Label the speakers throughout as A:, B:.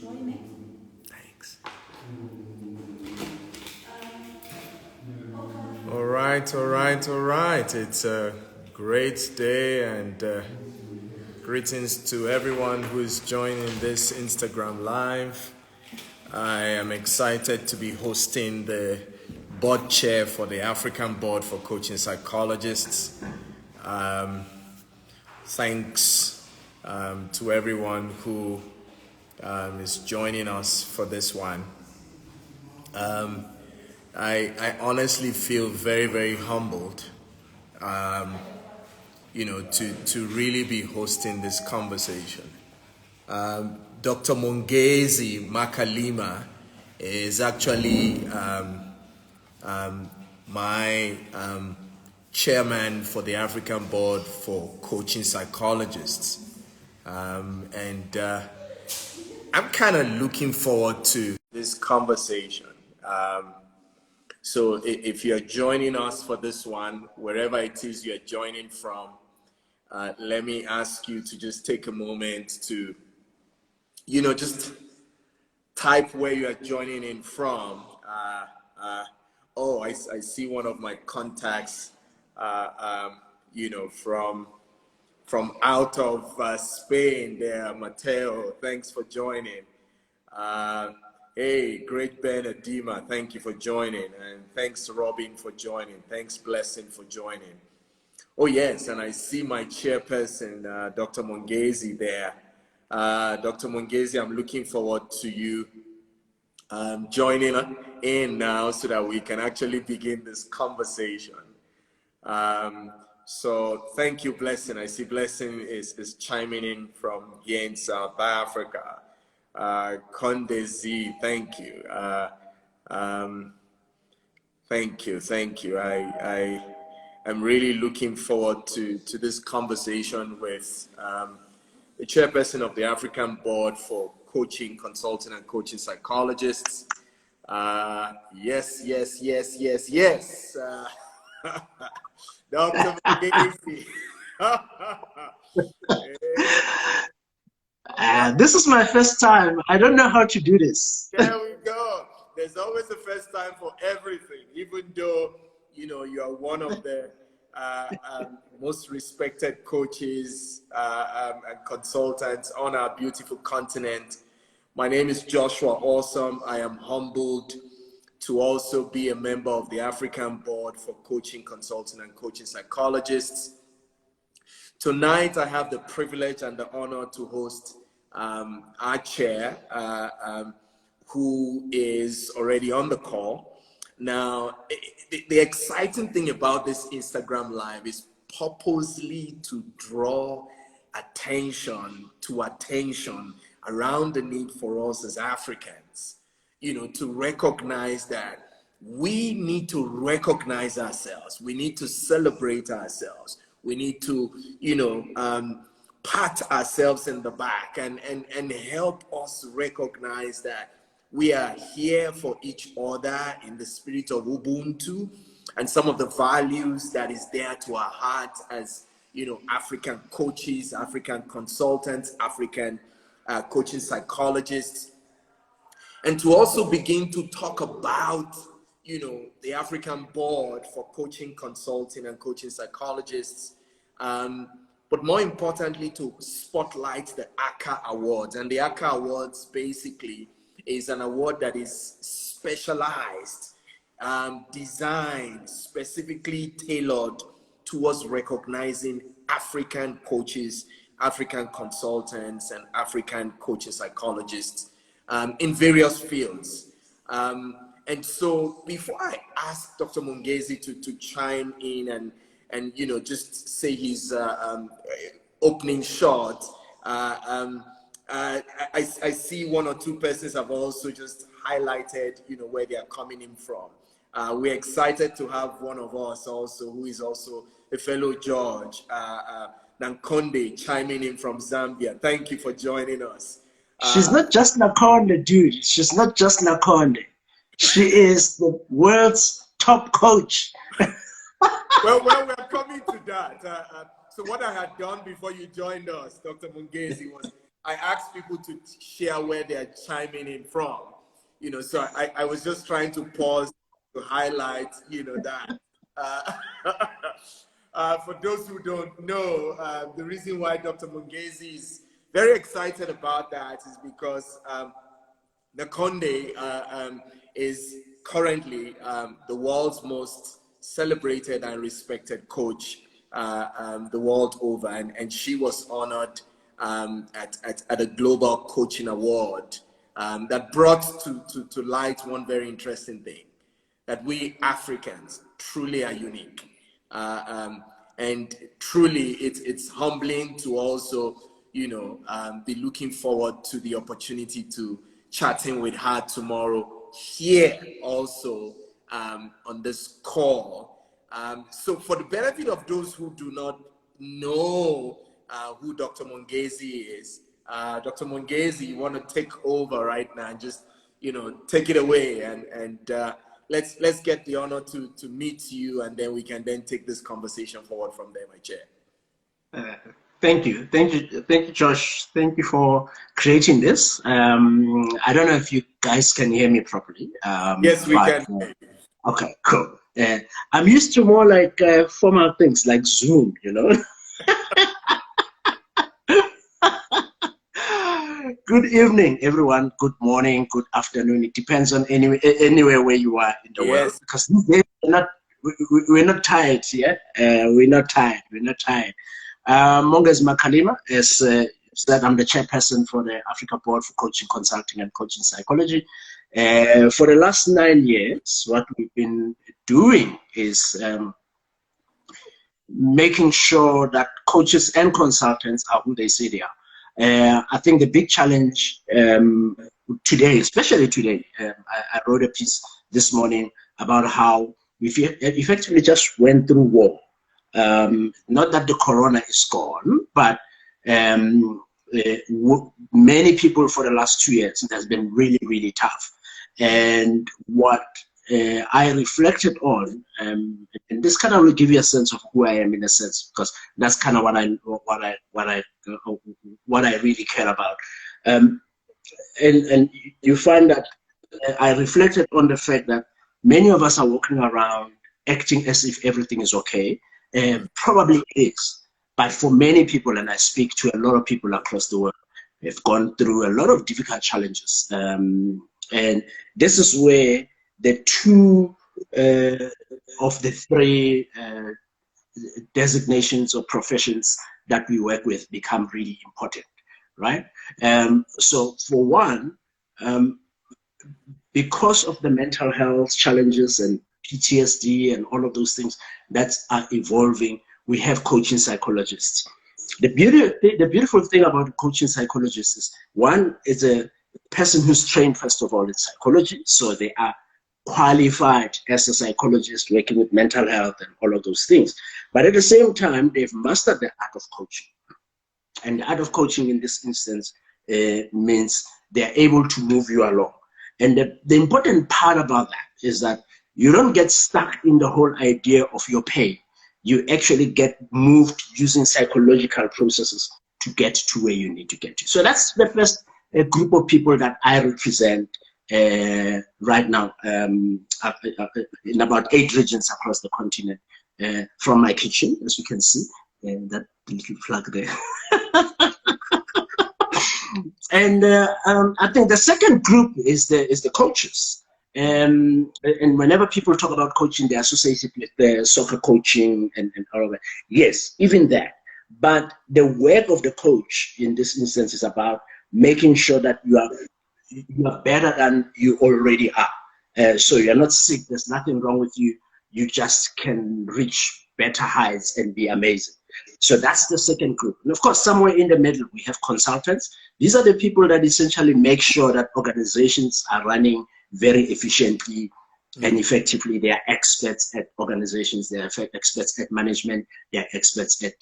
A: joining.
B: Thanks. All right. It's a great day, and greetings to everyone who is joining this Instagram Live. I am excited to be hosting the board chair for the African Board for Coaching Psychologists. Thanks to everyone who is joining us for this one. I honestly feel very, very humbled, to really be hosting this conversation. Dr. Mongezi Makalima is actually my chairman for the African Board for Coaching Psychologists. And I'm kind of looking forward to this conversation. So if you're joining us for this one, wherever it is you're joining from, let me ask you to just take a moment to, just type where you are joining in from. I see one of my contacts, from out of Spain there, Mateo. Thanks for joining. Hey, Great Ben Adima, thank you for joining. And thanks, Robin, for joining. Thanks, Blessing, for joining. Oh, yes, and I see my chairperson, Dr. Mongezi there. Dr. Mongezi, I'm looking forward to you joining in now so that we can actually begin this conversation. So thank you, Blessing. I see Blessing is chiming in from here in South Africa. Conde Z, thank you. Thank you. I'm really looking forward to this conversation with the chairperson of the African Board for Coaching, Consulting, and Coaching Psychologists. Yes. Dr. Mongezi.
C: This is my first time. I don't know how to do this.
B: There we go. There's always a first time for everything, even though, you are one of the most respected coaches and consultants on our beautiful continent. My name is Joshua Awesome. I am humbled to also be a member of the African Board for Coaching, Consulting, and Coaching Psychologists. Tonight, I have the privilege and the honor to host our chair, who is already on the call. Now, the exciting thing about this Instagram Live is purposely to draw attention around the need for us as Africans, to recognize that we need to recognize ourselves. We need to celebrate ourselves. We need to, pat ourselves in the back and help us recognize that we are here for each other in the spirit of Ubuntu and some of the values that is there to our heart as, African coaches, African consultants, African coaching psychologists, and to also begin to talk about, the African Board for Coaching, Consulting, and Coaching Psychologists, but more importantly, to spotlight the ACCA Awards. And the ACCA Awards basically is an award that is specialized, designed, specifically tailored towards recognizing African coaches, African consultants, and African coaching psychologists in various fields. And so before I ask Dr. Mongezi to chime in and just say his opening shot, I see one or two persons have also just highlighted, where they are coming in from. We're excited to have one of us also, who is also a fellow judge, Nankonde, chiming in from Zambia. Thank you for joining us.
C: She's not just Nakonde, dude. She's not just Nakonde. She is the world's top coach.
B: Well, we're coming to that. So what I had done before you joined us, Dr. Mongezi, was I ask people to share where they're chiming in from, you know, so I was just trying to pause to highlight, you know, that. For those who don't know, the reason why Dr. Mungezi is very excited about that is because Nakonde is currently the world's most celebrated and respected coach the world over, and she was honored at a global coaching award that brought to light one very interesting thing, that we Africans truly are unique. And truly it's humbling to also, you know, be looking forward to the opportunity to chatting with her tomorrow here also on this call. So for the benefit of those who do not know who Dr. Mungezi is, Dr. Mungezi, you want to take over right now and just, you know, take it away, and let's get the honor to meet you, and then we can then take this conversation forward from there, my chair.
C: Thank you, Josh. Thank you for creating this. I don't know if you guys can hear me properly.
B: Yes, we can.
C: Okay, cool. I'm used to more like formal things like Zoom, you know. Good evening, everyone. Good morning, good afternoon. It depends on anywhere where you are in the world. Because these days we're not tired, yeah? We're not tired. Monges Makalima is that I'm the chairperson for the Africa Board for Coaching, Consulting and Coaching Psychology. For the last 9 years, what we've been doing is making sure that coaches and consultants are who they say they are. I think the big challenge today, especially today, I wrote a piece this morning about how we effectively just went through war. Not that the corona is gone, but many people for the last 2 years, it has been really, really tough. And what I reflected on, and this kind of will give you a sense of who I am in a sense, because that's kind of what I really care about. And you find that I reflected on the fact that many of us are walking around acting as if everything is okay. Probably it is, but for many people, and I speak to a lot of people across the world, have gone through a lot of difficult challenges. And this is where the two of the three designations or professions that we work with become really important, right? So for one, because of the mental health challenges and PTSD and all of those things that are evolving, we have coaching psychologists. The beautiful thing about a coaching psychologist is, one is a person who's trained, first of all, in psychology, so they are qualified as a psychologist working with mental health and all of those things. But at the same time, they've mastered the art of coaching. And the art of coaching in this instance means they're able to move you along. And the important part about that is that you don't get stuck in the whole idea of your pain. You actually get moved using psychological processes to get to where you need to get to. So that's the first group of people that I represent right now in about 8 regions across the continent, from my kitchen, as you can see, that little flag there. And I think the second group is the coaches. And whenever people talk about coaching, they associate it with the soccer coaching and all of that. Yes, even that. But the work of the coach in this instance is about making sure that you are better than you already are. So you're not sick. There's nothing wrong with you. You just can reach better heights and be amazing. So that's the second group. And of course, somewhere in the middle, we have consultants. These are the people that essentially make sure that organizations are running very efficiently and effectively. They are experts at organizations. They are experts at management. They are experts at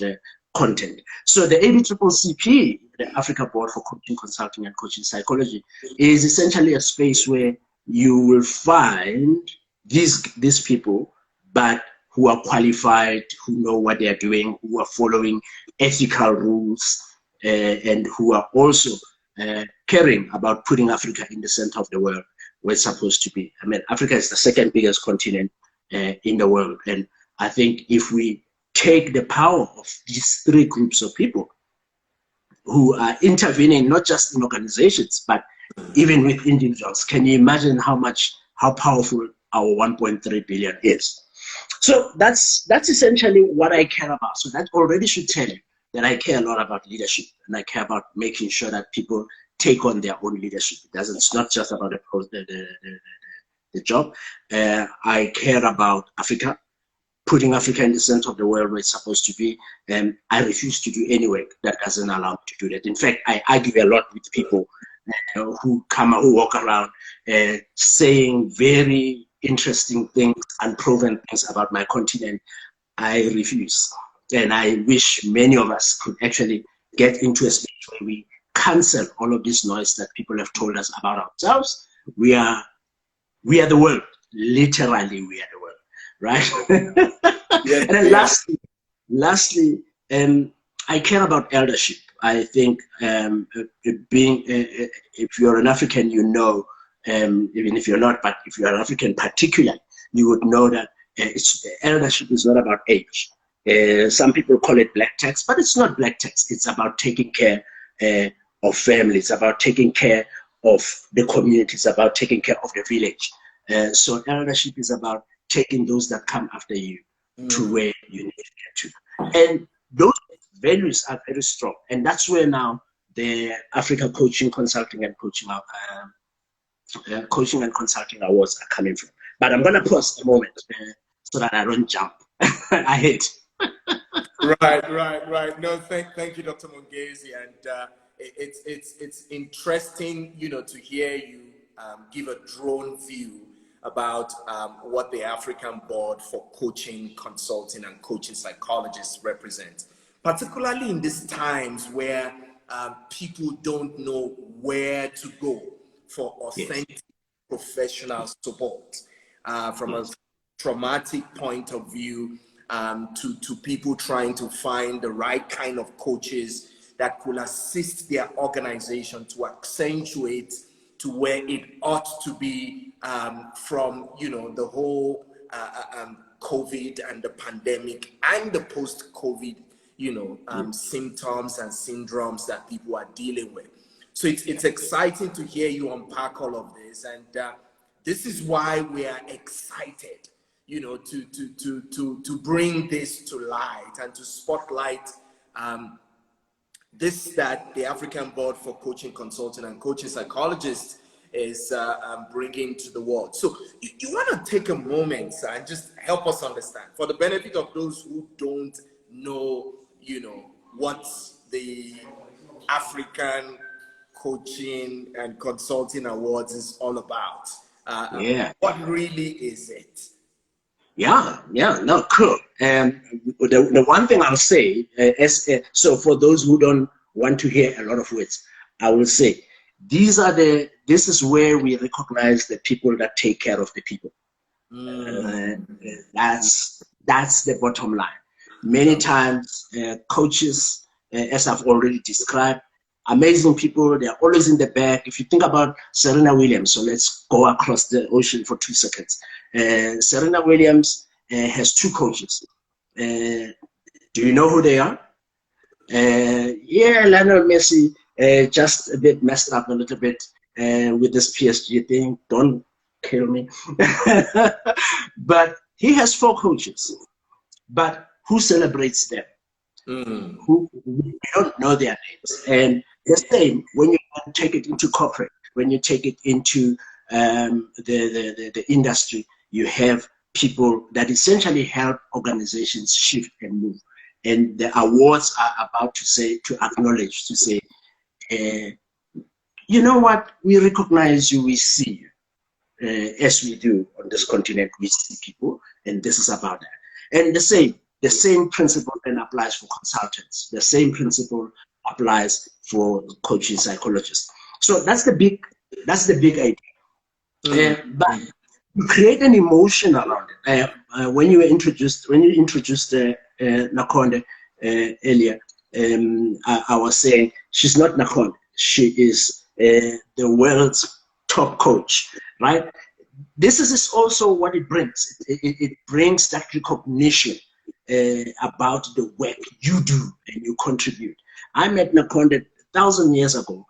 C: content. So the ABCCCP, the Africa Board for Coaching, Consulting and Coaching Psychology, is essentially a space where you will find these people, but who are qualified, who know what they are doing, who are following ethical rules, and who are also caring about putting Africa in the center of the world where it's supposed to be. I mean, Africa is the second biggest continent in the world. And I think if we take the power of these three groups of people who are intervening, not just in organizations, but even with individuals, can you imagine how powerful our 1.3 billion is? So that's essentially what I care about. So that already should tell you that I care a lot about leadership, and I care about making sure that people take on their own leadership. It's not just about the job. I care about Africa, putting Africa in the center of the world where it's supposed to be. And I refuse to do any work that doesn't allow me to do that. In fact, I argue a lot with people who walk around saying very interesting things, unproven things about my continent. I refuse. And I wish many of us could actually get into a space where we cancel all of this noise that people have told us about ourselves. We are the world. Literally, we are the world, right?
B: Yes,
C: and then lastly, I care about eldership. I think if you're an African, you know, even if you're not, but if you're an African particularly, you would know that eldership is not about age. Some people call it black tax, but it's not black tax. It's about taking care of families, about taking care of the community, it's about taking care of the village. So eldership is about taking those that come after you to where you need to get to. And those values are very strong. And that's where now the Africa Coaching, Consulting and Coaching Consulting Awards are coming from. But I'm going to pause a moment so that I don't jump ahead.
B: Right. No, thank you, Dr. Mongezi. And it's interesting, to hear you give a drone view about what the African Board for Coaching, Consulting, and Coaching Psychologists represents, particularly in these times where people don't know where to go for authentic professional support, from a traumatic point of view, to people trying to find the right kind of coaches that could assist their organization to accentuate to where it ought to be, from the whole COVID and the pandemic and the post-COVID symptoms and syndromes that people are dealing with. So it's exciting to hear you unpack all of this, and this is why we are excited, to bring this to light and to spotlight this that the African Board for Coaching, Consulting, and Coaching Psychologists is bringing to the world. So you want to take a moment and just help us understand, for the benefit of those who don't know, what the African Coaching and Consulting Awards is all about. What really is it? Cool.
C: The one thing I'll say, so for those who don't want to hear a lot of words, I will say, this is where we recognize the people that take care of the people. That's the bottom line. Many times, coaches, as I've already described, amazing people, they're always in the back. If you think about Serena Williams, so let's go across the ocean for 2 seconds. Serena Williams has 2 coaches. Do you know who they are? Lionel Messi just a bit messed up a little bit with this PSG thing. Don't kill me. But he has 4 coaches. But who celebrates them? We don't know their names. And the same when you take it into corporate, when you take it into the industry, you have people that essentially help organizations shift and move. And the awards are about to acknowledge, to say, you know what, we recognize you, we see you. As we do on this continent, we see people, and this is about that. And the same principle then applies for consultants. The same principle applies for coaching psychologists. So that's the big idea. But you create an emotion around it. When you introduced Nakonde earlier, I was saying she's not Nakhon. She is the world's top coach, right? This is also what it brings. It brings that recognition about the work you do and you contribute. I met Nakhon 1,000 years ago.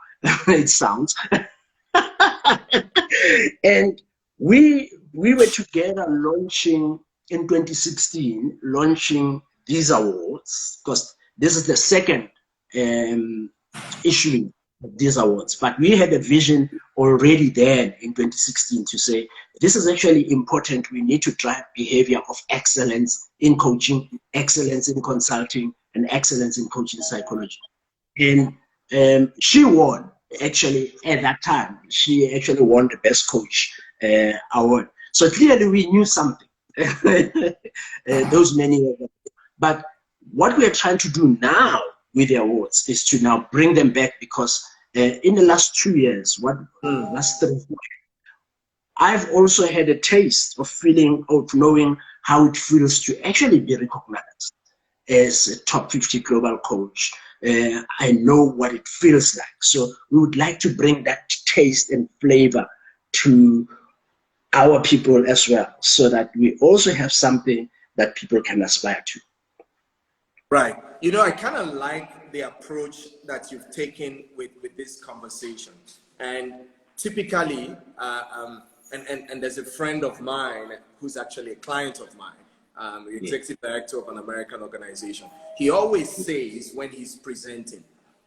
C: It sounds, and we were together launching in 2016, launching these awards, because this is the second issuing of these awards. But we had a vision already then in 2016 to say, this is actually important. We need to drive behavior of excellence in coaching, excellence in consulting, and excellence in coaching psychology. And she won, actually, at that time. She actually won the Best Coach award. So clearly we knew something, those many of them. But what we are trying to do now with the awards is to now bring them back, because in the last 2 years, last 3 years, I've also had a taste of feeling, of knowing how it feels to actually be recognized as a top 50 global coach. I know what it feels like. So we would like to bring that taste and flavor to our people as well, so that we also have something that people can aspire to.
B: Right. You know, I kind of like the approach that you've taken with this conversation. And typically, and there's a friend of mine who's actually a client of mine, the executive director of an American organization. He always says when he's presenting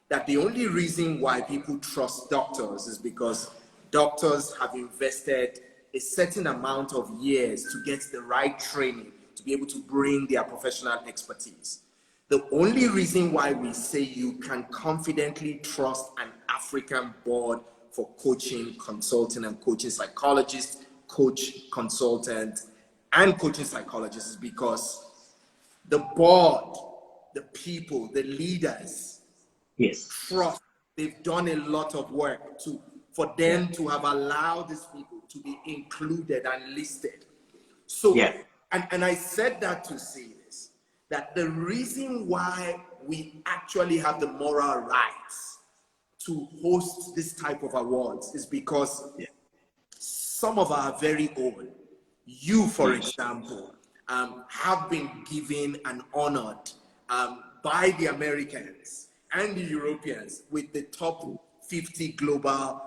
B: that the only reason why people trust doctors is because doctors have invested a certain amount of years to get the right training to be able to bring their professional expertise. The only reason why we say you can confidently trust an African board for coaching, consulting, and coaching psychologist, coach, consultant, and coaching psychologist is because the board, the people, the leaders, trust. They've done a lot of work for them to have allowed these people to be included and listed. So, and I said that to say this, that the reason why we actually have the moral rights to host this type of awards is because some of our very own, you, for example, have been given and honored by the Americans and the Europeans with the top 50 global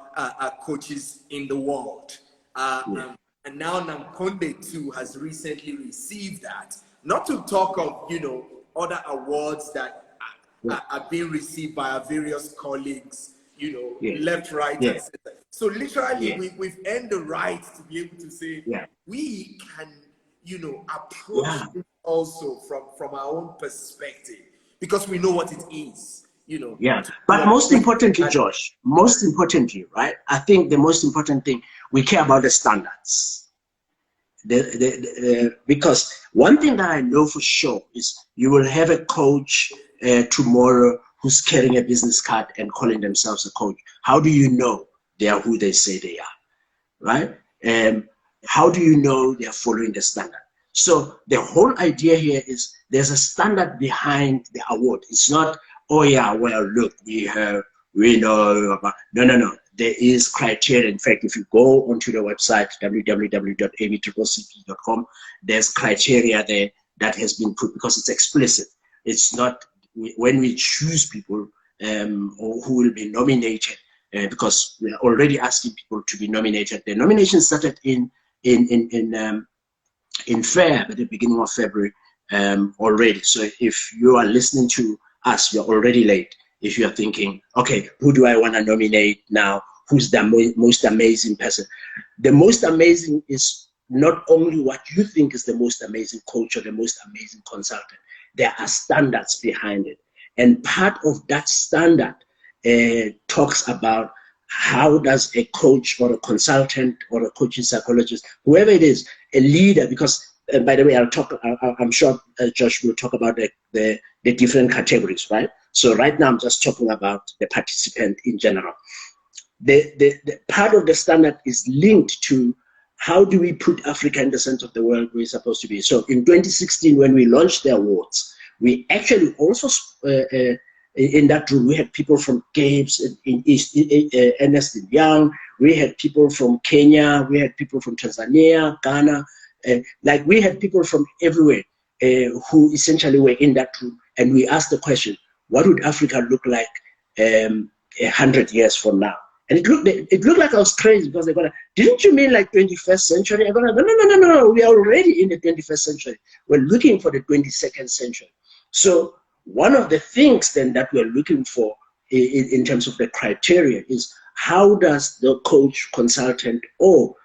B: coaches in the world. And now Namkonde too has recently received that. Not to talk of, you know, other awards that are being received by our various colleagues, you know, left, right, and center. So literally, we've earned the right to be able to say, we can, you know, approach it also from our own perspective, because we know what it is, you know.
C: But most importantly, Josh, most importantly, right? I think the most important thing, we care about the standards. Because one thing that I know for sure is you will have a coach tomorrow who's carrying a business card and calling themselves a coach. How do you know they are who they say they are, right? How do you know they are following the standard? So the whole idea here is there's a standard behind the award. It's not, oh yeah, well, look, we know about, no. There is criteria. In fact, if you go onto the website, www.abccccp.com, there's criteria there that has been put, because it's explicit. It's not, when we choose people or who will be nominated, because we are already asking people to be nominated. The nomination started in Feb, at the beginning of February already. So if you are listening to us, you're already late. If you're thinking, okay, who do I want to nominate now? Who's the most amazing person? The most amazing is not only what you think is the most amazing coach or the most amazing consultant. There are standards behind it. And part of that standard talks about how does a coach or a consultant or a coaching psychologist, whoever it is, a leader, because by the way, I'm sure Josh will talk about the different categories, right? So right now I'm just talking about the participant in general. The part of the standard is linked to how do we put Africa in the center of the world where it's supposed to be. So in 2016, when we launched the awards, we actually also in that room. We had people from Gabes in East, Ernest and Young. We had people from Kenya. We had people from Tanzania, Ghana. Like we had people from everywhere who essentially were in that room. And we asked the question, what would Africa look like 100 years from now? And it looked like I was crazy because they're gonna, didn't you mean like 21st century? I'm gonna, no, we are already in the 21st century. We're looking for the 22nd century. So one of the things then that we're looking for in terms of the criteria is how does the coach, consultant, or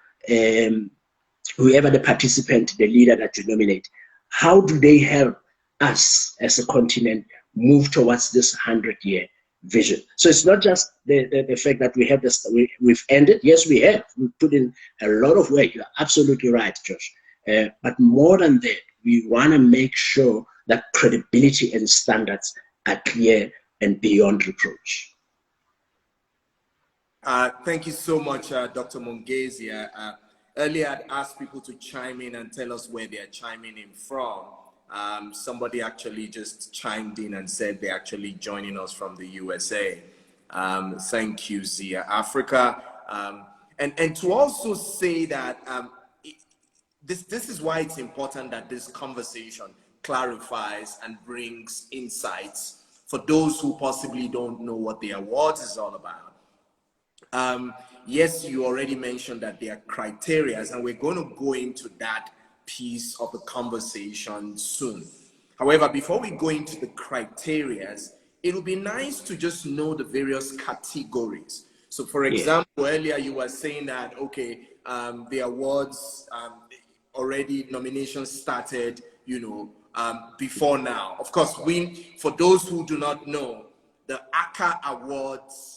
C: whoever the participant, the leader that you nominate, how do they help us as a continent move towards this 100-year vision? So it's not just the fact that we have this, we've ended. Yes, we have. We've put in a lot of work. You're absolutely right, Josh. But more than that, we want to make sure that credibility and standards are clear and beyond reproach.
B: Thank you so much, Dr. Mongezi. Earlier, I'd asked people to chime in and tell us where they're chiming in from. Somebody actually just chimed in and said they're actually joining us from the USA. Thank you, Zia Africa. And to also say that this is why it's important that this conversation clarifies and brings insights for those who possibly don't know what the awards is all about. Yes, you already mentioned that there are criteria, and we're going to go into that piece of the conversation soon. However, before we go into the criteria, it would be nice to just know the various categories. So for example, earlier you were saying that, okay, the awards already, nominations started, before now. Of course, for those who do not know, the ACCA Awards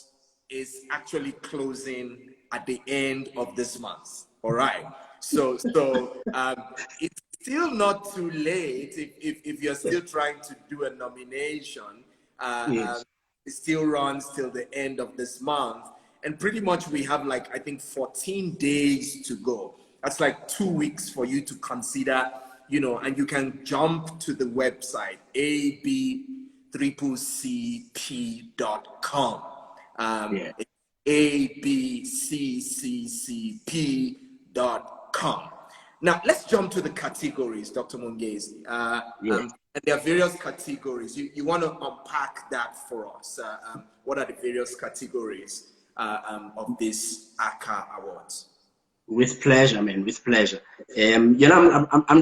B: is actually closing at the end of this month. All right. So it's still not too late if you're still trying to do a nomination. It still runs till the end of this month. And pretty much we have like, I think 14 days to go. That's like 2 weeks for you to consider, and you can jump to the website, ABCCCP.com. ABCCCP.com. Now, let's jump to the categories, Dr. Mongezi. And there are various categories. You want to unpack that for us. What are the various categories of this ACCA Awards?
C: With pleasure, man, with pleasure. I'm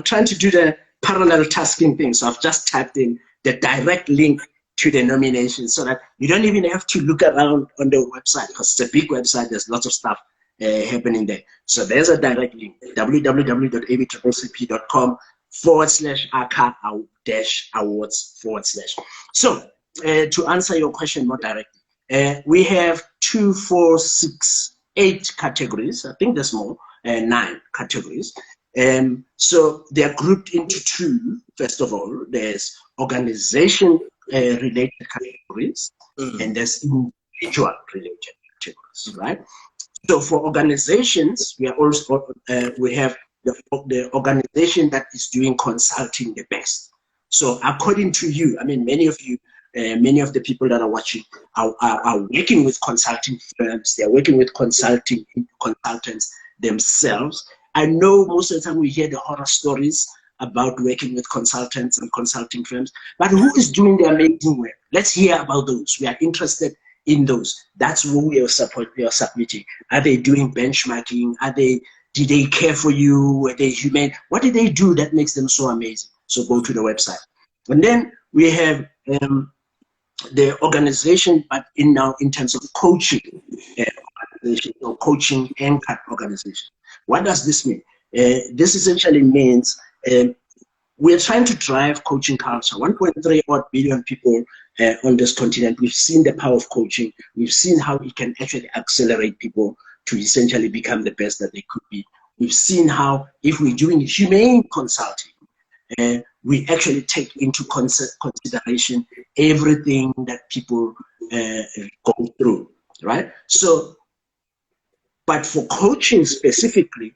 C: trying to do the parallel tasking thing. So I've just typed in the direct link to the nomination so that you don't even have to look around on the website, because it's a big website. There's lots of stuff happening there. So there's a direct link, www.abccc.com/ACCA-awards/. So to answer your question more directly, we have 2, 4, 6, 8 categories. I think there's more, 9 categories. So they are grouped into 2. First of all, there's organization related categories, and there's individual related categories, right? So for organizations, we are also we have the organization that is doing consulting the best. So according to you, I mean, many of you, many of the people that are watching are working with consulting firms. They're working with consultants themselves. I know most of the time we hear the horror stories about working with consultants and consulting firms, but who is doing the amazing work? Let's hear about those. We are interested in those. That's what we are submitting. Are they doing benchmarking? Did they care for you? Were they humane? What did they do that makes them so amazing? So go to the website. And then we have the organization, but in terms of coaching, organization, or coaching anchored organization. What does this mean? This essentially means we're trying to drive coaching culture. 1.3 odd billion people on this continent. We've seen the power of coaching. We've seen how it can actually accelerate people to essentially become the best that they could be. We've seen how, if we're doing humane consulting, we actually take into consideration everything that people go through, right? So, but for coaching specifically,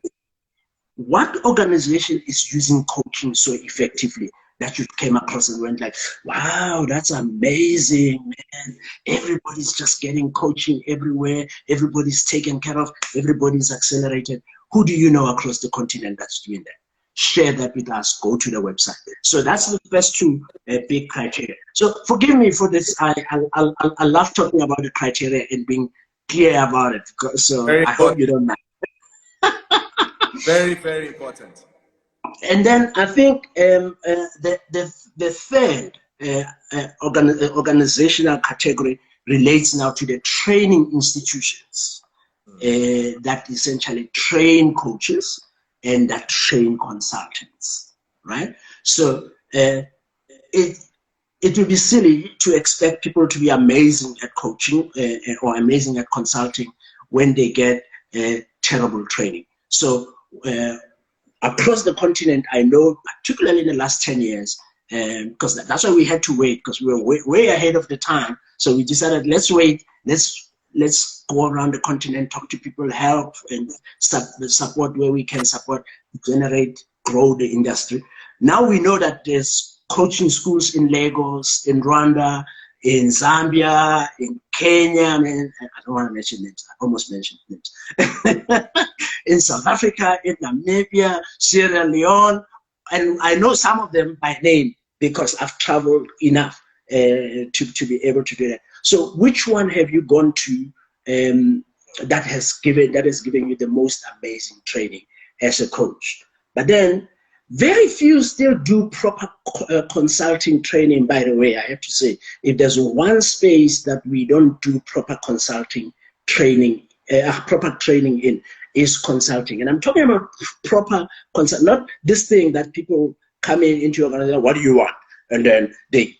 C: what organization is using coaching so effectively that you came across and went like, wow, that's amazing, man. Everybody's just getting coaching everywhere. Everybody's taken care of. Everybody's accelerated. Who do you know across the continent that's doing that? Share that with us. Go to the website. So that's the first two big criteria. So forgive me for this. I love talking about the criteria and being clear about it. So
B: Very
C: I hope you don't mind.
B: Very, very important.
C: And then I think the third organizational category relates now to the training institutions that essentially train coaches and that train consultants, right? So it would be silly to expect people to be amazing at coaching or amazing at consulting when they get terrible training. So across the continent, I know, particularly in the last 10 years, because that's why we had to wait, because we were way ahead of the time. So we decided, let's wait, let's go around the continent, talk to people, help, and support where we can support, generate, grow the industry. Now we know that there's coaching schools in Lagos, in Rwanda, in Zambia, in Kenya. I mean, I don't want to mention names. I almost mentioned names. In South Africa, in Namibia, Sierra Leone, and I know some of them by name because I've traveled enough to be able to do that. So, which one have you gone to that has given you the most amazing training as a coach? But then, very few still do proper consulting training, by the way, I have to say. If there's one space that we don't do proper consulting training, proper training in, is consulting. And I'm talking about proper consult, not this thing that people come into your organization, what do you want? And then they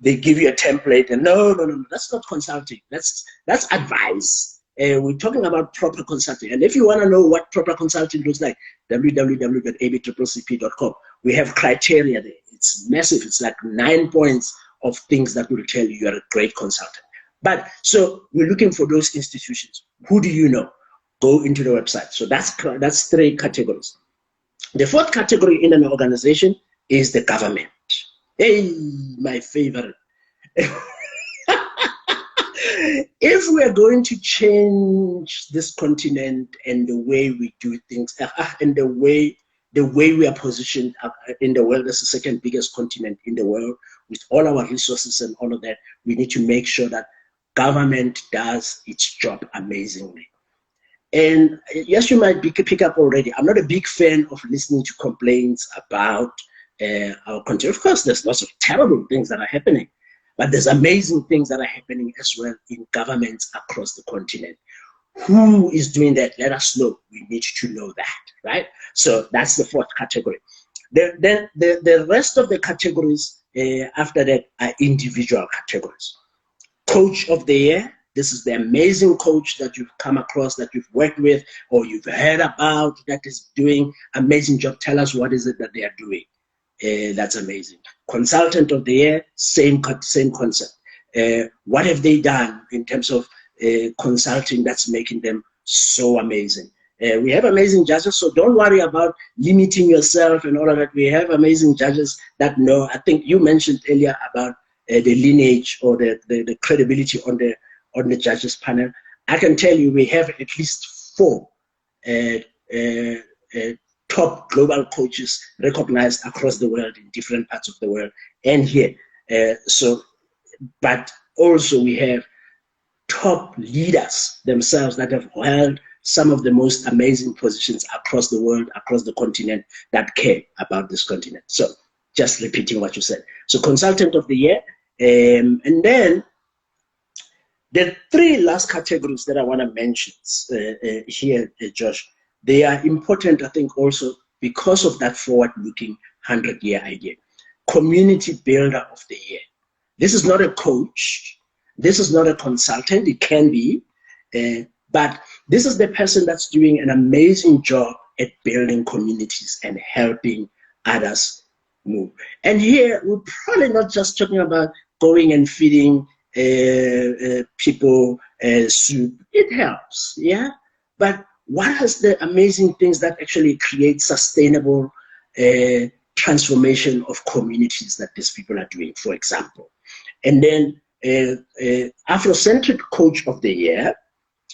C: give you a template and no, that's not consulting. That's advice. We're talking about proper consulting. And if you want to know what proper consulting looks like, www.abccccp.com. We have criteria there. It's massive. It's like 9 points of things that will tell you you're a great consultant. But so we're looking for those institutions. Who do you know? Go into the website. So that's 3 categories. The 4th category in an organization is the government. Hey, my favorite. If we're going to change this continent and the way we do things, and the way we are positioned in the world as the 2nd biggest continent in the world, with all our resources and all of that, we need to make sure that government does its job amazingly. And yes, you might pick up already, I'm not a big fan of listening to complaints about our country. Of course, there's lots of terrible things that are happening, but there's amazing things that are happening as well in governments across the continent. Who is doing that? Let us know. We need to know that, right? So that's the 4th category. Then the rest of the categories after that are individual categories. Coach of the year. This is the amazing coach that you've come across, that you've worked with, or you've heard about, that is doing amazing job. Tell us what is it that they are doing. That's amazing. Consultant of the year, same concept. What have they done in terms of consulting that's making them so amazing? We have amazing judges, so don't worry about limiting yourself and all of that. We have amazing judges that know. I think you mentioned earlier about the lineage or the credibility on the judges panel. I can tell you we have at least 4 top global coaches recognized across the world in different parts of the world and here. But also we have top leaders themselves that have held some of the most amazing positions across the world, across the continent, that care about this continent. So just repeating what you said. So consultant of the year, and then the 3 last categories that I want to mention here, Josh, they are important, I think, also because of that forward-looking 100-year idea. Community builder of the year. This is not a coach. This is not a consultant. It can be. But this is the person that's doing an amazing job at building communities and helping others move. And here, we're probably not just talking about going and feeding people soup. It helps, yeah? But what are the amazing things that actually create sustainable transformation of communities that these people are doing, for example. And then Afrocentric Coach of the Year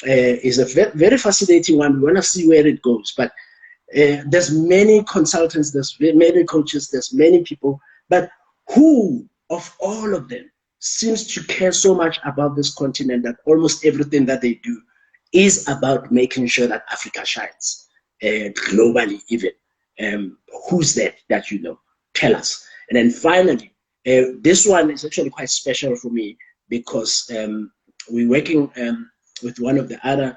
C: is a very fascinating one. We want to see where it goes. But there's many consultants, there's many coaches, there's many people. But who of all of them seems to care so much about this continent that almost everything that they do is about making sure that Africa shines, globally even. Who's that you know? Tell us. And then finally, this one is actually quite special for me because we're working with one of the other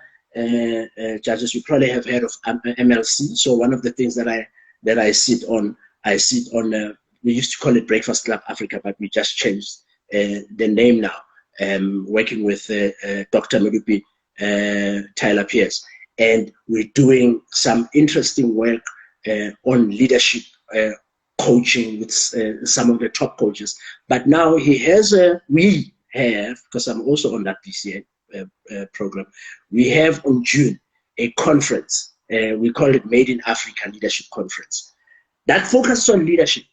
C: judges. You probably have heard of MLC. So one of the things that I sit on, we used to call it Breakfast Club Africa, but we just changed the name now. Working with Dr. Medupi Tyler Pierce, and we're doing some interesting work on leadership coaching with some of the top coaches. But now we have, because I'm also on that PCA program, we have on June a conference. We call it Made in Africa Leadership Conference. That focuses on leadership.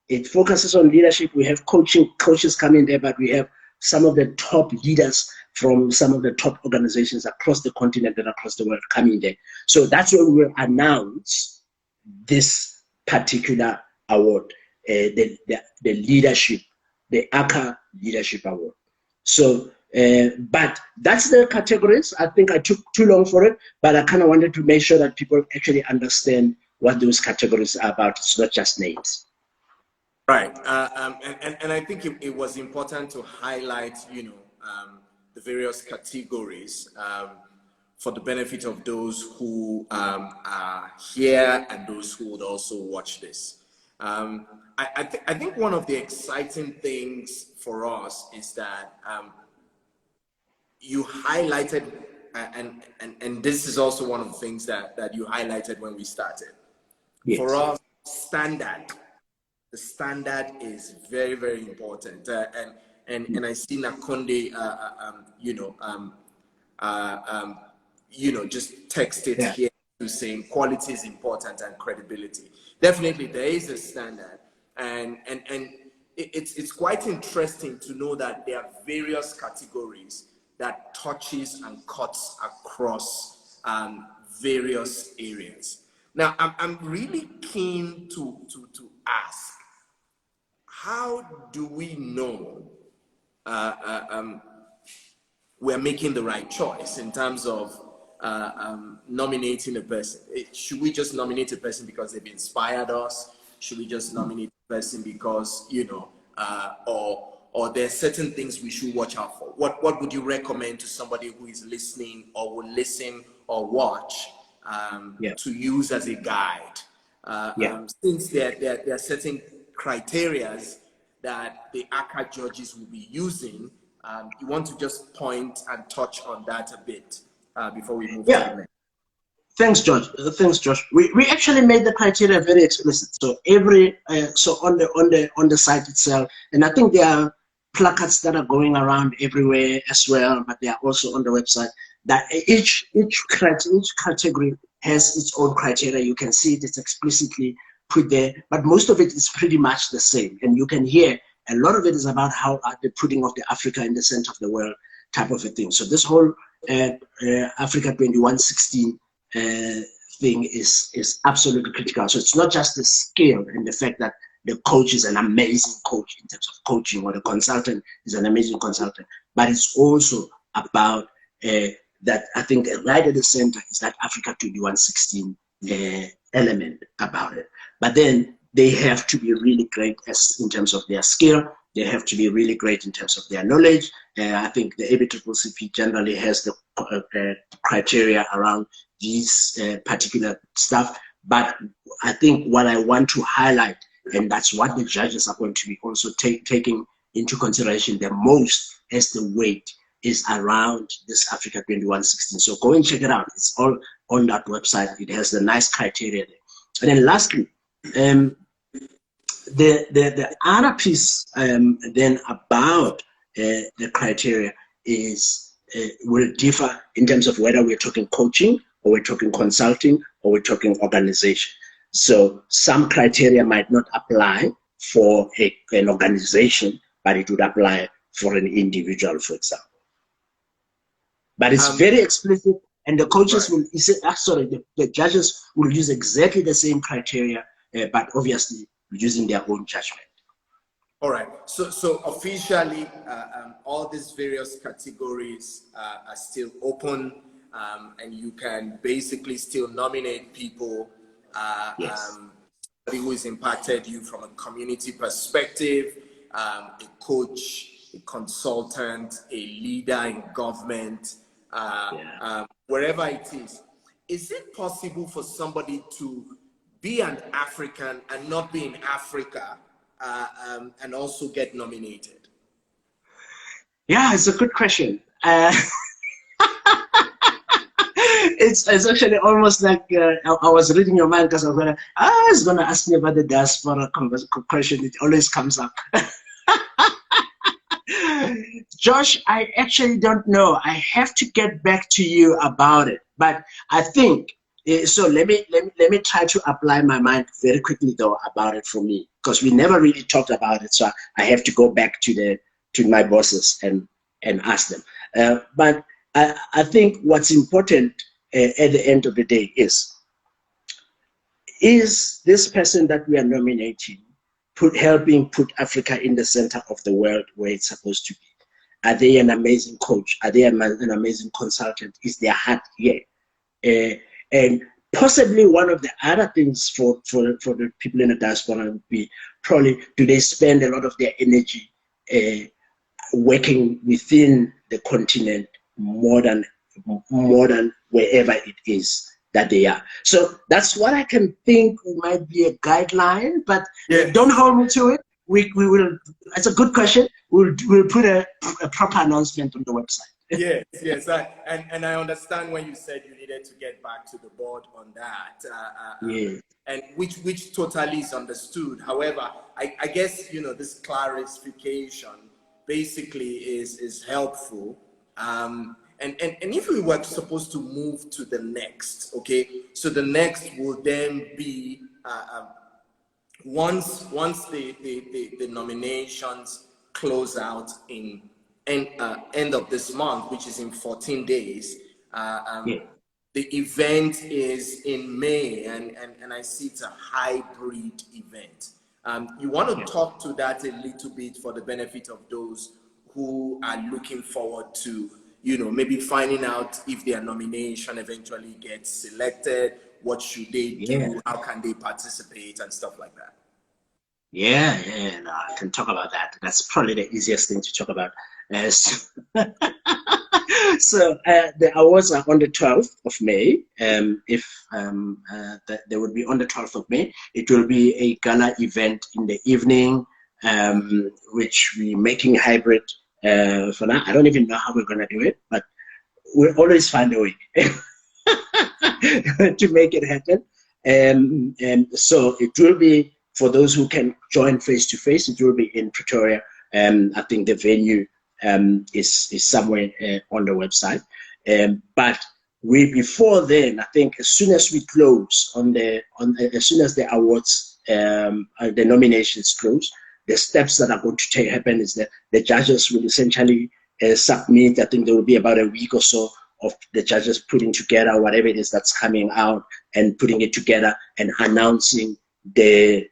C: It focuses on leadership. We have coaches coming there, but we have some of the top leaders from some of the top organizations across the continent and across the world coming there. So that's where we will announce this particular award, the leadership, the ACCA Leadership Award. So, but that's the categories. I think I took too long for it, but I kind of wanted to make sure that people actually understand what those categories are about. It's not just names.
B: Right, and I think it was important to highlight, the various categories for the benefit of those who are here and those who would also watch this. I think one of the exciting things for us is that you highlighted, and this is also one of the things that you highlighted when we started. Yes. For us, the standard is very, very important. And I see Nakonde, just texted here to saying quality is important and credibility. Definitely, there is a standard, and it's quite interesting to know that there are various categories that touches and cuts across various areas. Now, I'm really keen to ask, how do we know we're making the right choice in terms of nominating a person? Should we just nominate a person because they've inspired us? Should we just nominate a person because, or there are certain things we should watch out for? What would you recommend to somebody who is listening or will listen or watch to use as a guide? Since there are certain criteria that the ACCA judges will be using, you want to just point and touch on that a bit before we move to the next.
C: Thanks, Josh. We actually made the criteria very explicit. So on the site itself, and I think there are placards that are going around everywhere as well, but they are also on the website. That each category has its own criteria. You can see it's explicitly put there, but most of it is pretty much the same. And you can hear a lot of it is about how the putting of the Africa in the center of the world type of a thing. So this whole Africa 2116 thing is absolutely critical. So it's not just the skill and the fact that the coach is an amazing coach in terms of coaching, or the consultant is an amazing consultant, but it's also about that. I think right at the center is that Africa 2116 element about it. But then they have to be really great in terms of their skill. They have to be really great in terms of their knowledge. I think the ABCCCP generally has the criteria around these particular stuff. But I think what I want to highlight, and that's what the judges are going to be also taking into consideration the most as the weight, is around this Africa 2116. So go and check it out. It's all on that website. It has the nice criteria there. And then lastly, the other piece then about the criteria is will differ in terms of whether we're talking coaching or we're talking consulting or we're talking organization. So some criteria might not apply for an organization, but it would apply for an individual, for example. But it's very explicit, and the coaches will, the judges will use exactly the same criteria, but obviously using their own judgment.
B: All right. So officially, all these various categories are still open, and you can basically still nominate people.
C: Yes.
B: Somebody who has impacted you from a community perspective, a coach, a consultant, a leader in government, wherever it is. Is it possible for somebody to be an African and not be in Africa and also get nominated?
C: Yeah, it's a good question. It's actually almost like I was reading your mind, because I was going to ask me about the diaspora question. It always comes up. Josh, I actually don't know. I have to get back to you about it. But I think so. Let me try to apply my mind very quickly though about it for me, because we never really talked about it. So I have to go back to my bosses and ask them. But I think what's important at the end of the day is this person that we are nominating helping put Africa in the center of the world where it's supposed to be? Are they an amazing coach? Are they an amazing consultant? Is their heart here? And possibly one of the other things for the people in the diaspora would be probably, do they spend a lot of their energy working within the continent more than wherever it is that they are? So that's what I can think might be a guideline, but don't hold me to it. We will. It's a good question. We'll put a proper announcement on the website.
B: Yes. And I understand when you said you needed to get back to the board on that. And which totally is understood. However, I guess this clarification basically is helpful. And if we were supposed to move to the next, okay, so the next will then be once the nominations close out in end of this month, which is in 14 days, the event is in May, and I see it's a hybrid event. You want to talk to that a little bit for the benefit of those who are looking forward to maybe finding out if their nomination eventually gets selected. What should they do? How can they participate and stuff like that?
C: No, I can talk about that. That's probably the easiest thing to talk about. So the awards are on the 12th of May. They would be on the 12th of May. It will be a gala event in the evening, which we're making hybrid. For now, I don't even know how we're going to do it, but we'll always find a way to make it happen. So it will be, for those who can join face-to-face, it will be in Pretoria. I think the venue is somewhere on the website. But before then, I think as soon as we close as soon as the awards, the nominations close, the steps that are going to happen is that the judges will essentially submit. I think there will be about a week or so of the judges putting together whatever it is that's coming out and putting it together and announcing the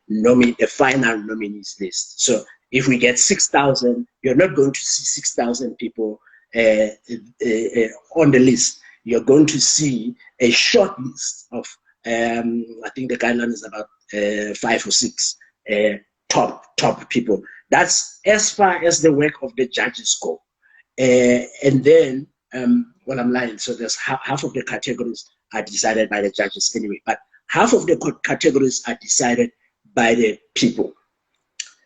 C: final nominees list. So if we get 6,000, you're not going to see 6,000 people on the list. You're going to see a short list of, I think the guideline is about 5 or 6 top people. That's as far as the work of the judges go. And then, well, I'm lying. So there's half of the categories are decided by the judges anyway, but half of the categories are decided by the people.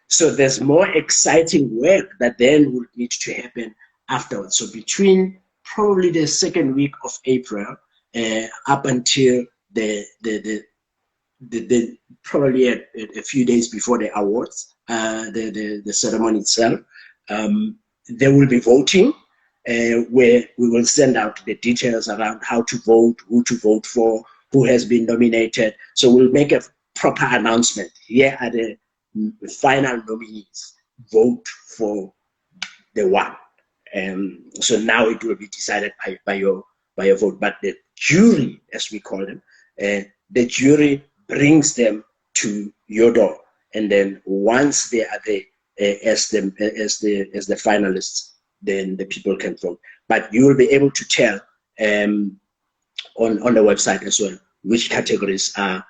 C: So there's more exciting work that then would need to happen afterwards. So between probably the second week of April up until probably a few days before the awards, the ceremony itself, there will be voting where we will send out the details around how to vote, who to vote for, who has been nominated. So we'll make a proper announcement. Here are the final nominees. Vote for the one. So now it will be decided by your vote. But the jury, as we call them, the jury brings them to your door, and then once they are there as the finalists, then the people can vote. But you will be able to tell on the website as well which categories are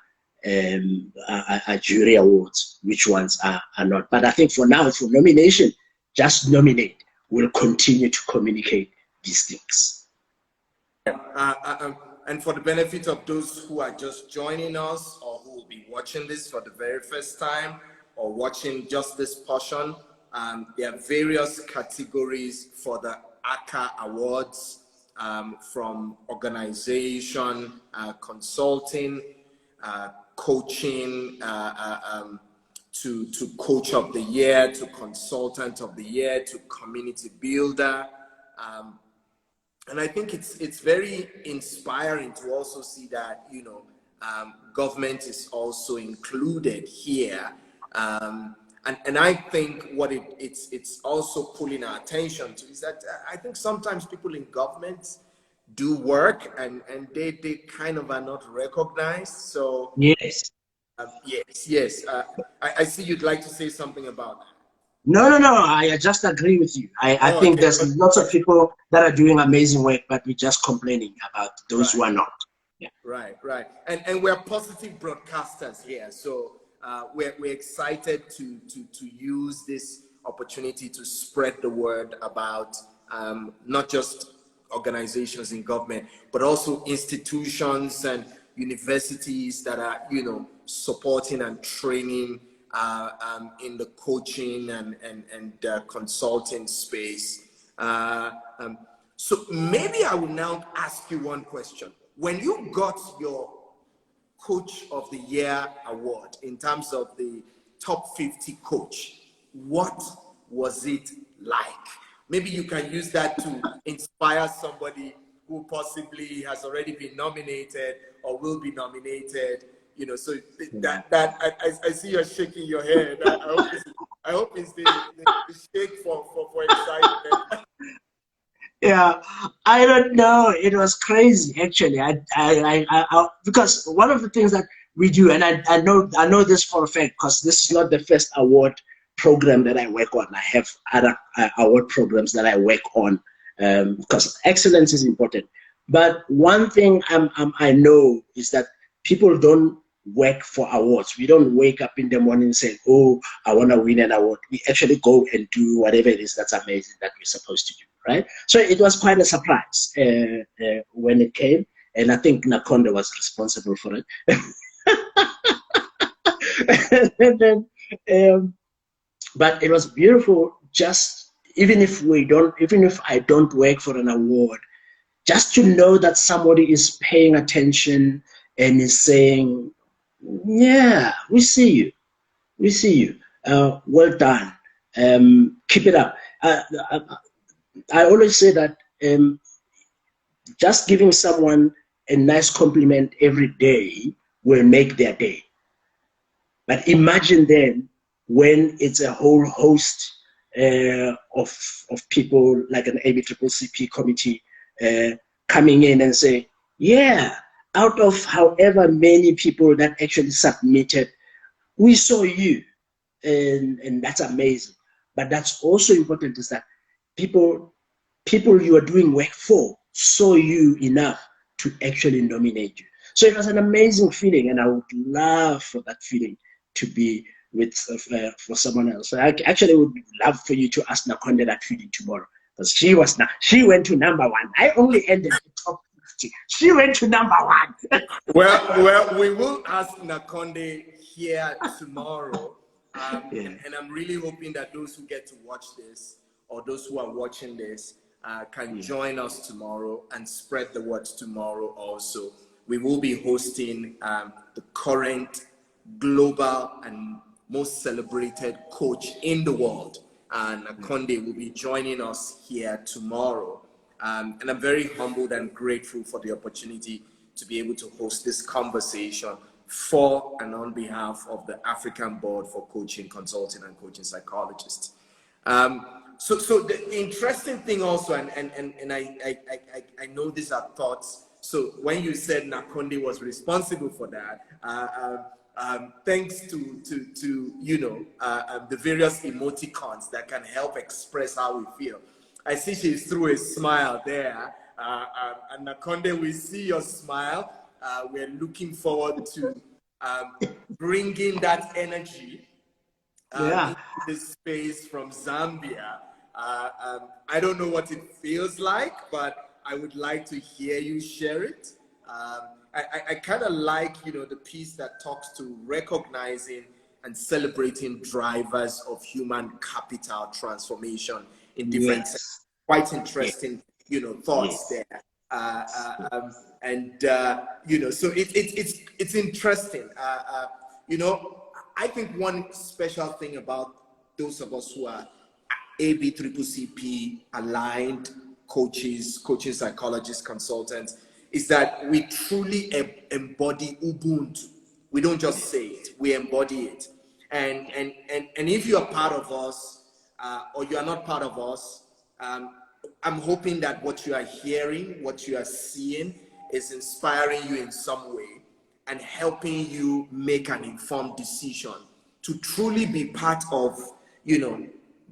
C: jury awards, which ones are not. But I think for now, for nomination, just nominate. We'll continue to communicate these things.
B: And for the benefit of those who are just joining us or who will be watching this for the very first time or watching just this portion, there are various categories for the ACCA Awards, from organization, consulting, coaching, to coach of the year, to consultant of the year, to community builder. And I think it's very inspiring to also see that, you know, government is also included here. And I think what it's also pulling our attention to is that I think sometimes people in government do work and they kind of are not recognized. So
C: yes.
B: Yes. I see you'd like to say something about that.
C: No. I just agree with you. I think
B: okay.
C: There's lots of people that are doing amazing work, but we're just complaining about those who are not. Yeah.
B: Right. And we're positive broadcasters here, so we're excited to use this opportunity to spread the word about not just organizations in government, but also institutions and universities that are, you know, supporting and training in the coaching and consulting space. So maybe I will now ask you one question. When you got your Coach of the Year award in terms of the top 50 coach, what was it like? Maybe you can use that to inspire somebody who possibly has already been nominated or will be nominated. You know, so I see you're shaking your head. I hope it's the shake for excitement.
C: Yeah, I don't know. It was crazy, actually. I because one of the things that we do, and I know this for a fact, because this is not the first award program that I work on. I have other award programs that I work on, because excellence is important. But one thing I know is that people don't work for awards. We don't wake up in the morning and say, oh, I want to win an award. We actually go and do whatever it is that's amazing that we're supposed to do, right? So it was quite a surprise when it came, and I think Nakonde was responsible for it. And then, but it was beautiful. Just even if I don't work for an award, just to know that somebody is paying attention and is saying, yeah, we see you. Well done. Keep it up. I always say that just giving someone a nice compliment every day will make their day. But imagine then when it's a whole host of people like an ABCCCP committee coming in and say, yeah, out of however many people that actually submitted, we saw you, and that's amazing. But that's also important, is that people you are doing work for saw you enough to actually nominate you. So it was an amazing feeling, and I would love for that feeling to be with for someone else. So I actually would love for you to ask Nakonde that feeling tomorrow, because she went to number one. I only ended the top 50. She went to number one.
B: Well, we will ask Nakonde here tomorrow, and I'm really hoping that those who get to watch this or those who are watching this can join us tomorrow and spread the word tomorrow also. We will be hosting the current global and most celebrated coach in the world, and Nakonde will be joining us here tomorrow. And I'm very humbled and grateful for the opportunity to be able to host this conversation for and on behalf of the African Board for Coaching, Consulting, and Coaching Psychologists. So the interesting thing also, and I know these are thoughts. So when you said Nakonde was responsible for that, thanks to the various emoticons that can help express how we feel. I see she threw a smile there, and Nakonde, we see your smile. We're looking forward to bringing that energy into this space from Zambia. I don't know what it feels like, but I would like to hear you share it. I kind of like, the piece that talks to recognizing and celebrating drivers of human capital transformation in different sectors. Quite interesting, thoughts there. So it's interesting. I think one special thing about those of us who are ABCCP aligned coaches, coaching psychologists, consultants, is that we truly embody Ubuntu. We don't just say it, we embody it. And if you are part of us, or you are not part of us, I'm hoping that what you are hearing, what you are seeing is inspiring you in some way and helping you make an informed decision to truly be part of,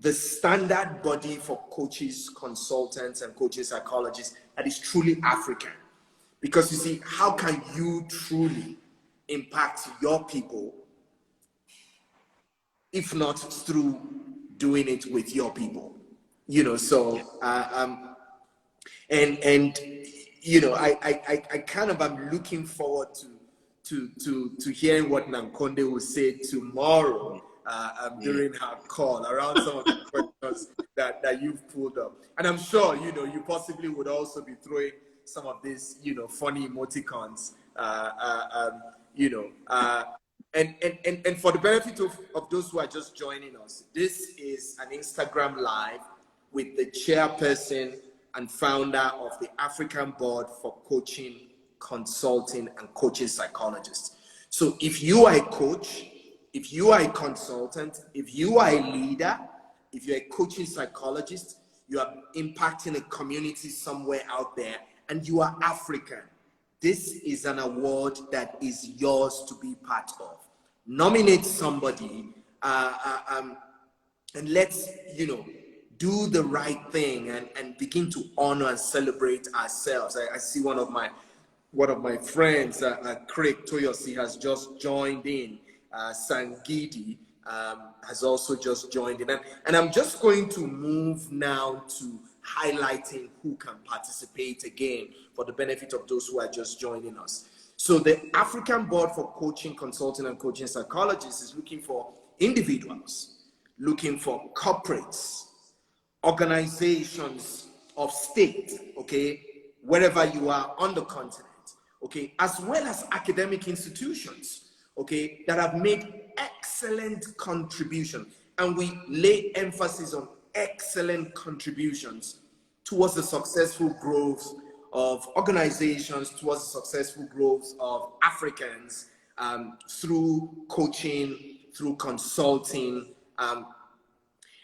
B: the standard body for coaches, consultants, and coaching psychologists that is truly African. Because you see, how can you truly impact your people if not through doing it with your people? I kind of am looking forward to hearing what Nankonde will say tomorrow during her call around some of the questions that you've pulled up. And I'm sure, you possibly would also be throwing some of these, funny emoticons, and for the benefit of those who are just joining us, this is an Instagram Live with the chairperson and founder of the African Board for Coaching, Consulting, and Coaching Psychologists. So if you are a coach, if you are a consultant, if you are a leader, if you're a coaching psychologist, you are impacting a community somewhere out there, and you are African, this is an award that is yours to be part of. Nominate somebody, and let's, do the right thing and begin to honor and celebrate ourselves. I see one of my friends, Craig Toyosi, has just joined in. Sangidi has also just joined in. And I'm just going to move now to highlighting who can participate again for the benefit of those who are just joining us. So the African Board for Coaching, Consulting, and Coaching Psychologists is looking for individuals, looking for corporates, organizations of state, okay, wherever you are on the continent, okay, as well as academic institutions, okay, that have made excellent contribution. And we lay emphasis on excellent contributions towards the successful growth of organizations, towards the successful growth of Africans through coaching, through consulting,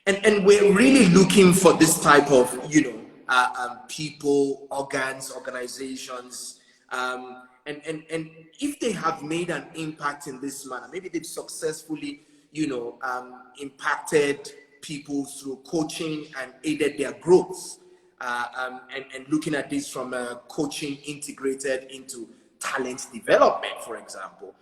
B: and we're really looking for this type of, people, organs, organizations, and if they have made an impact in this manner, maybe they've successfully, impacted people through coaching and aided their growth, and looking at this from coaching integrated into talent development, for example,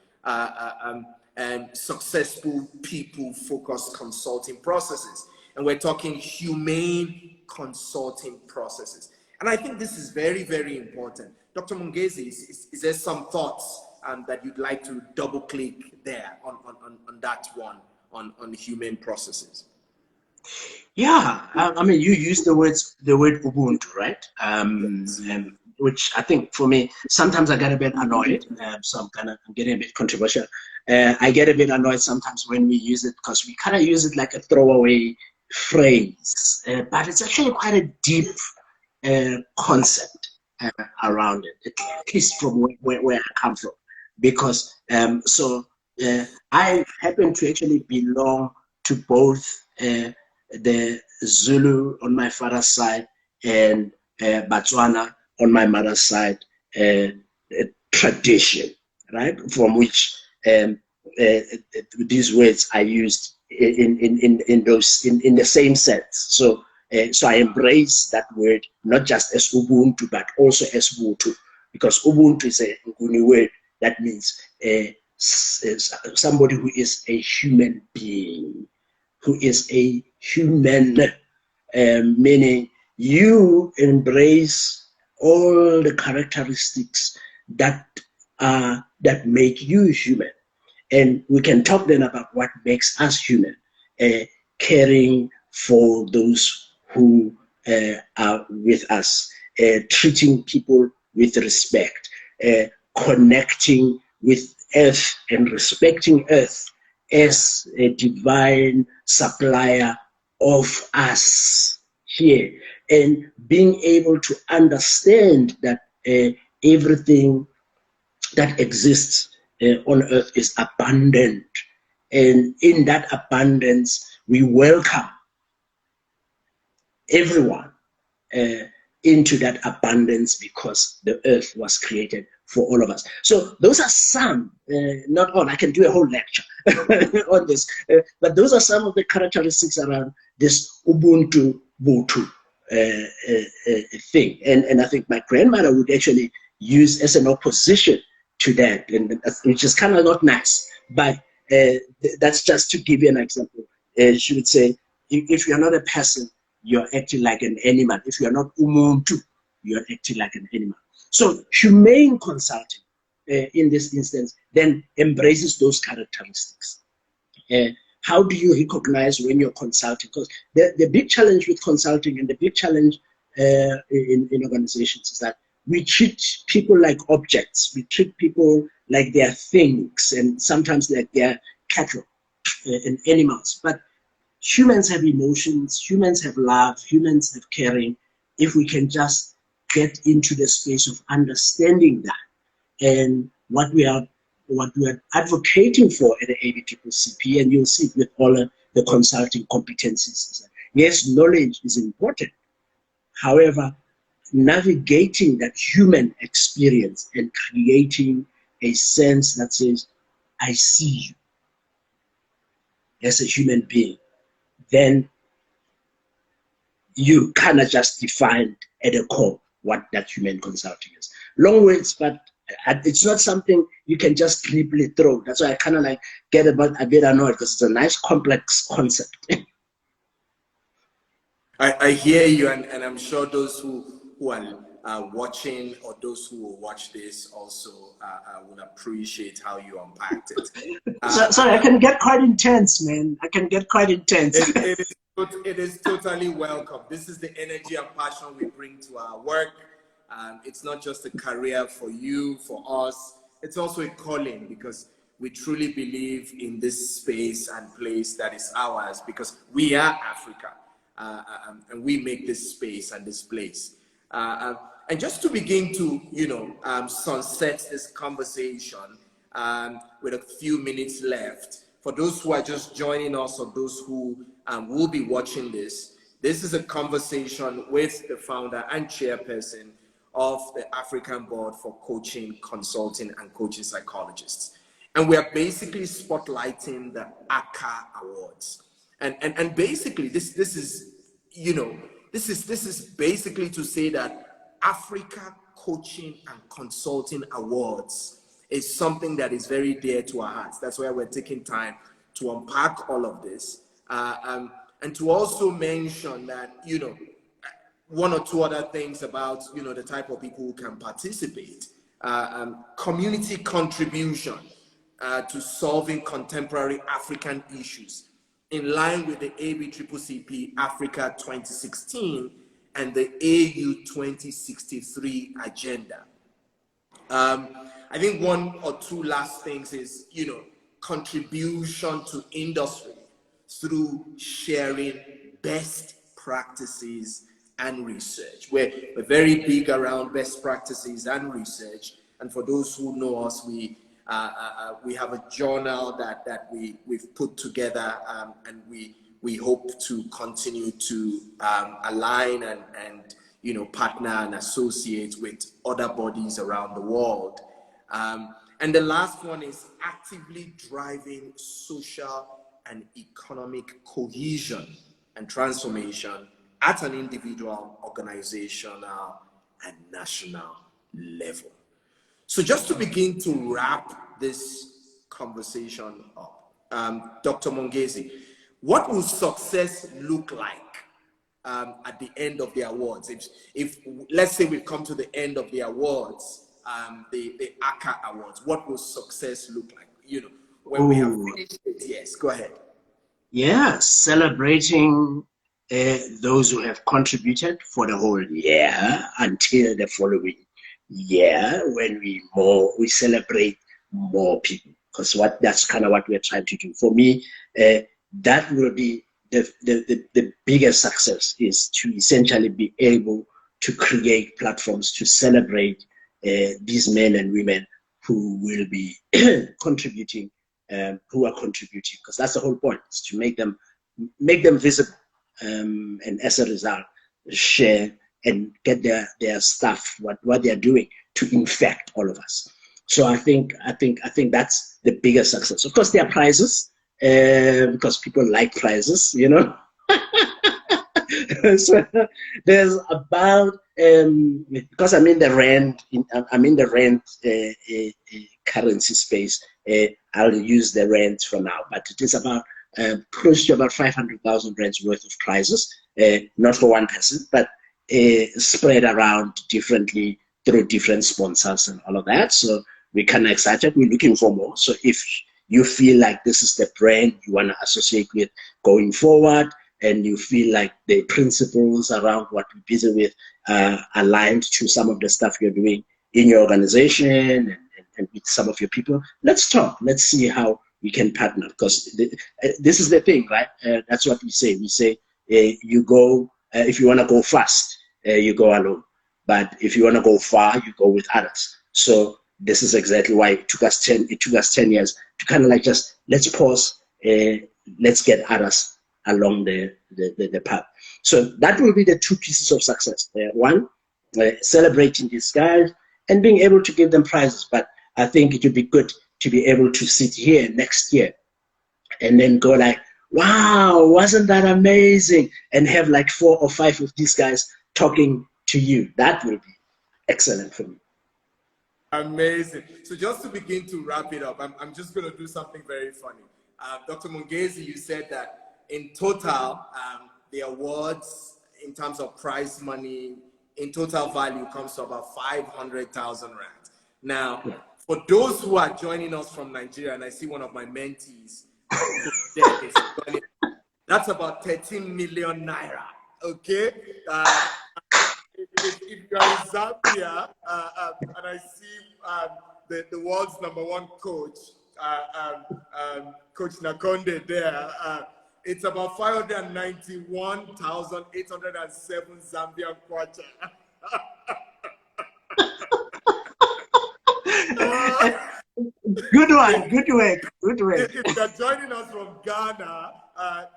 B: and successful people-focused consulting processes. And we're talking humane consulting processes. And I think this is very, very important. Dr. Mungezi, is there some thoughts that you'd like to double click there on that one, on humane processes?
C: Yeah, I mean, you used the word Ubuntu, right? Which I think for me, sometimes I get a bit annoyed. So I'm getting a bit controversial. I get a bit annoyed sometimes when we use it because we kind of use it like a throwaway phrase, but it's actually quite a deep concept around it, at least from where I come from. because I happen to actually belong to both the Zulu on my father's side and Botswana on my mother's side tradition, right? From which these words are used in the same sense. So I embrace that word not just as Ubuntu but also as Ubuntu, because Ubuntu is a Nguni word that means somebody who is a human being, who is a human, meaning you embrace all the characteristics that make you human. And we can talk then about what makes us human, caring for those who are with us, treating people with respect, connecting with earth and respecting earth as a divine supplier of us here, and being able to understand that everything that exists on earth is abundant, and in that abundance we welcome everyone into that abundance, because the earth was created for all of us. So those are some, not all, I can do a whole lecture on this, but those are some of the characteristics around this Ubuntu Butu thing. And I think my grandmother would actually use as an opposition to that, and which is kind of not nice, but that's just to give you an example. She would say, if you're not a person, you're acting like an animal. If you're not umuntu, you're acting like an animal. So humane consulting, in this instance, then embraces those characteristics. How do you recognize when you're consulting? Because the big challenge with consulting and the big challenge in organizations is that we treat people like objects. We treat people like they're things, and sometimes like they're cattle and animals. But humans have emotions, humans have love, humans have caring. If we can just get into the space of understanding that, and what we are advocating for at the ABCCP, and you'll see it with all the consulting competencies. Yes, knowledge is important. However, navigating that human experience and creating a sense that says, I see you as a human being, then you kind of just defined at the core what that human consulting is. Long words, but it's not something you can just glibly throw. That's why I kind of like get a bit annoyed, because it's a nice complex concept.
B: I hear you, and I'm sure those who are watching, or those who will watch this also would appreciate how you unpacked it.
C: Sorry, I can get quite intense, man. I can get quite intense.
B: It is totally welcome. This is the energy and passion we bring to our work. It's not just a career for you, for us. It's also a calling, because we truly believe in this space and place that is ours, because we are Africa. And we make this space and this place. And just to begin to, sunset this conversation with a few minutes left, for those who are just joining us, or those who will be watching this is a conversation with the founder and chairperson of the African Board for Coaching, Consulting, and Coaching Psychologists. And we are basically spotlighting the ACCA Awards. And basically this is basically to say that Africa Coaching and Consulting Awards is something that is very dear to our hearts. That's why we're taking time to unpack all of this, and to also mention that one or two other things about the type of people who can participate. Community contribution to solving contemporary African issues, in line with the ABCCP Africa 2016 and the AU 2063 agenda. I think one or two last things is, contribution to industry through sharing best practices and research. We're very big around best practices and research. And for those who know us, we We have a journal that we've put together, and we hope to continue to align and partner and associate with other bodies around the world. And the last one is actively driving social and economic cohesion and transformation at an individual, organizational, and national level. So just to begin to wrap this conversation up, Dr. Mongezi, what will success look like at the end of the awards? If let's say we come to the end of the awards, the ACCA Awards, what will success look like? When we have finished it. Yes, go ahead.
C: Yeah, celebrating those who have contributed for the whole year until the following year, when we celebrate more people, because that's kind of what we're trying to do. For me, that will be the biggest success, is to essentially be able to create platforms to celebrate these men and women who will be contributing, because that's the whole point, is to make them visible, and as a result share and get their stuff, what they're doing, to infect all of us. So I think that's the biggest success. Of course, there are prizes, because people like prizes, So there's about because I'm in the rand currency space. I'll use the rand for now, but it is about close to about 500,000 rands worth of prizes, not for one person, but spread around differently through different sponsors and all of that. So we're kind of excited. We're looking for more. So if you feel like this is the brand you want to associate with going forward, and you feel like the principles around what we're busy with are aligned to some of the stuff you're doing in your organization and with some of your people, let's talk. Let's see how we can partner, because this is the thing, right? That's what we say. We say you go, if you want to go fast, you go alone. But if you want to go far, you go with others. So this is exactly why it took us 10 years to kind of like just, let's pause, let's get others along the path. So that will be the two pieces of success. One, celebrating these guys and being able to give them prizes. But I think it would be good to be able to sit here next year and then go like, wow, wasn't that amazing? And have like 4 or 5 of these guys talking to you. That will be excellent for me.
B: Amazing. So just to begin to wrap it up, I'm just going to do something very funny. Dr. Mongezi, you said that in total, the awards, in terms of prize money, in total value, comes to about 500,000 rand. Now, for those who are joining us from Nigeria, and I see one of my mentees, that's about 13 million naira. Okay? If you're in Zambia, and I see the world's #1 coach, Coach Nakonde there, it's about 591,807 Zambian kwacha.
C: Good one, good work, good work.
B: If you're joining us from Ghana,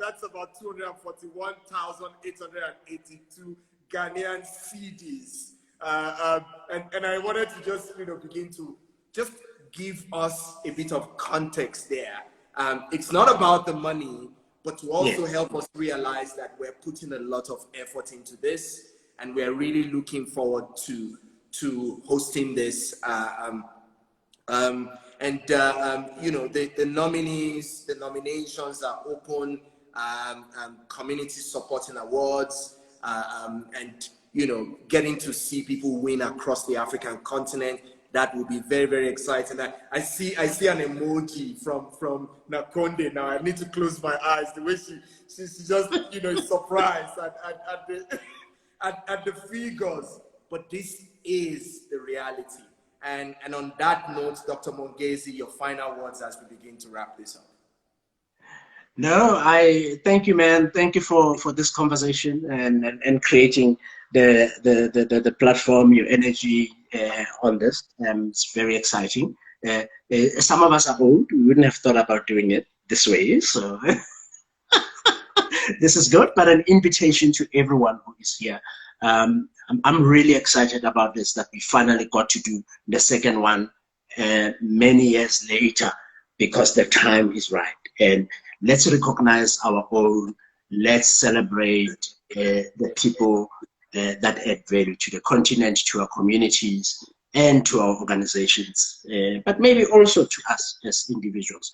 B: that's about 241,882 Ghanaian cedis. And I wanted to just begin to just give us a bit of context there. It's not about the money, but to also help us realize that we're putting a lot of effort into this, and we're really looking forward to hosting this. The nominees, the nominations are open. Community supporting awards, and getting to see people win across the African continent. That will be very, very exciting. I see an emoji from Nakonde now. I need to close my eyes. The way she's just is surprised at the figures. But this is the reality. And on that note, Dr. Mongezi, your final words as we begin to wrap this up.
C: No, I thank you, man. Thank you for this conversation and creating the platform, your energy on this. It's very exciting. Some of us are old. We wouldn't have thought about doing it this way. So this is good, but an invitation to everyone who is here. I'm really excited about this, that we finally got to do the second one many years later, because the time is right. And let's recognize our own. Let's celebrate the people that add value to the continent, to our communities, and to our organizations, but maybe also to us as individuals.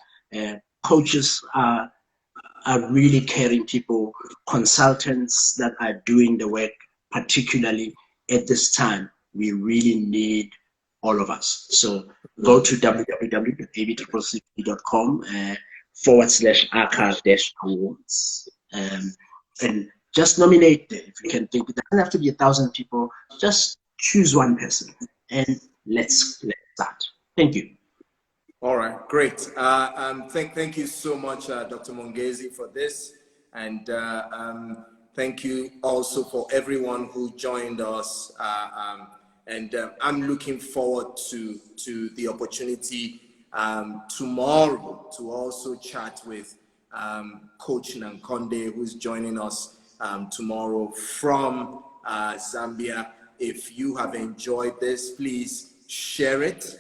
C: Coaches are really caring people, consultants that are doing the work, particularly at this time. We really need all of us. So go to www.abccccp.com /ACCA Awards, and just nominate them. If you can think, it doesn't have to be 1,000 people, just choose one person and let's start. Thank you.
B: All right, great. Thank you so much, Dr. Mongezi, for this. And thank you also for everyone who joined us. I'm looking forward to the opportunity tomorrow to also chat with Coach Nankonde, who's joining us tomorrow from Zambia. If you have enjoyed this, please share it.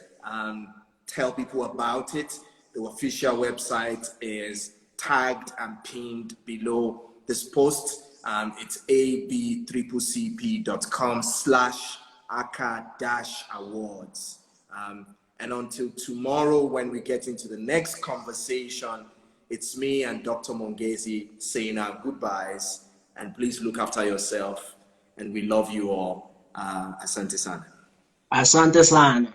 B: Tell people about it. The official website is tagged and pinned below this post. It's abccccp.com /ACCA-Awards. And until tomorrow, when we get into the next conversation, it's me and Dr. Mongezi saying our goodbyes. And please look after yourself. And we love you all. Asante sana.
C: Asante sana.